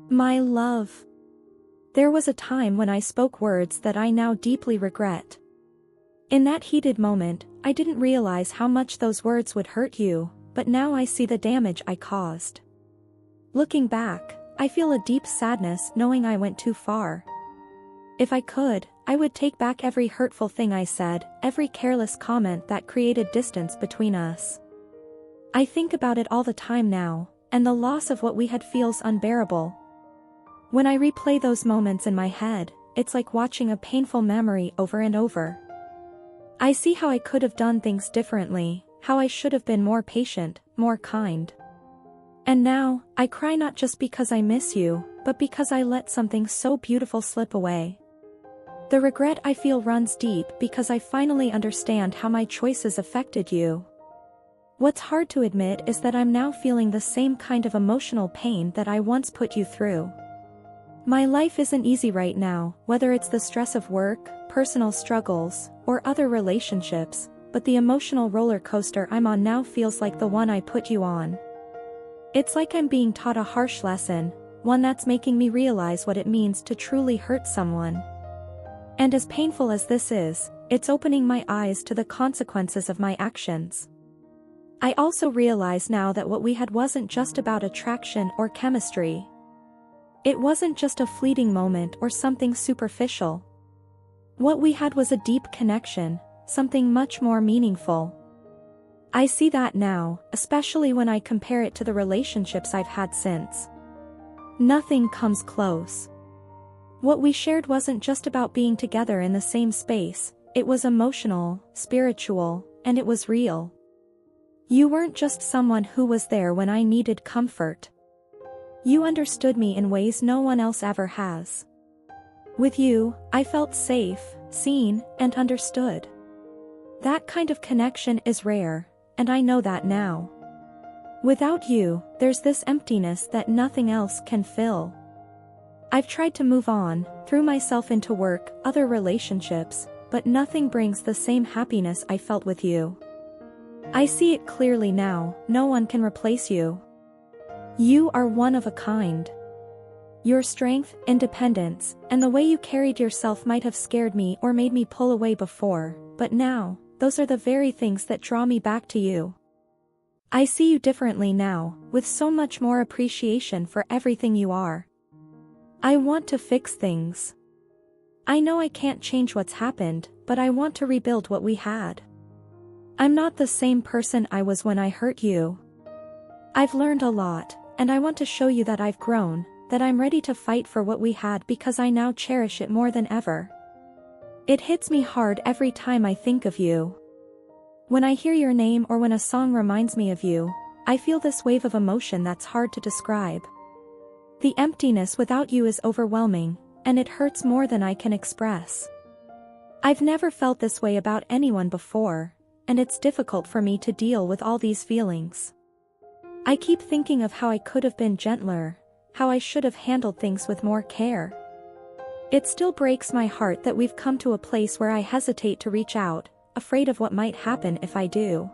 My love. There was a time when I spoke words that I now deeply regret. In that heated moment, I didn't realize how much those words would hurt you, but now I see the damage I caused. Looking back, I feel a deep sadness knowing I went too far. If I could, I would take back every hurtful thing I said, every careless comment that created distance between us. I think about it all the time now, and the loss of what we had feels unbearable. When I replay those moments in my head, it's like watching a painful memory over and over. I see how I could have done things differently, how I should have been more patient, more kind. And now, I cry not just because I miss you, but because I let something so beautiful slip away. The regret I feel runs deep because I finally understand how my choices affected you. What's hard to admit is that I'm now feeling the same kind of emotional pain that I once put you through. My life isn't easy right now, whether it's the stress of work, personal struggles, or other relationships, but the emotional roller coaster I'm on now feels like the one I put you on. It's like I'm being taught a harsh lesson, one that's making me realize what it means to truly hurt someone. And as painful as this is, it's opening my eyes to the consequences of my actions. I also realize now that what we had wasn't just about attraction or chemistry. It wasn't just a fleeting moment or something superficial. What we had was a deep connection, something much more meaningful. I see that now, especially when I compare it to the relationships I've had since. Nothing comes close. What we shared wasn't just about being together in the same space, it was emotional, spiritual, and it was real. You weren't just someone who was there when I needed comfort. You understood me in ways no one else ever has. With you, I felt safe, seen, and understood. That kind of connection is rare, and I know that now. Without you, there's this emptiness that nothing else can fill. I've tried to move on, threw myself into work, other relationships, but nothing brings the same happiness I felt with you. I see it clearly now, no one can replace you. You are one of a kind. Your strength, independence, and the way you carried yourself might have scared me or made me pull away before, but now, those are the very things that draw me back to you. I see you differently now, with so much more appreciation for everything you are. I want to fix things. I know I can't change what's happened, but I want to rebuild what we had. I'm not the same person I was when I hurt you. I've learned a lot, and I want to show you that I've grown, that I'm ready to fight for what we had because I now cherish it more than ever. It hits me hard every time I think of you. When I hear your name or when a song reminds me of you, I feel this wave of emotion that's hard to describe. The emptiness without you is overwhelming, and it hurts more than I can express. I've never felt this way about anyone before, and it's difficult for me to deal with all these feelings. I keep thinking of how I could have been gentler, how I should have handled things with more care. It still breaks my heart that we've come to a place where I hesitate to reach out, afraid of what might happen if I do.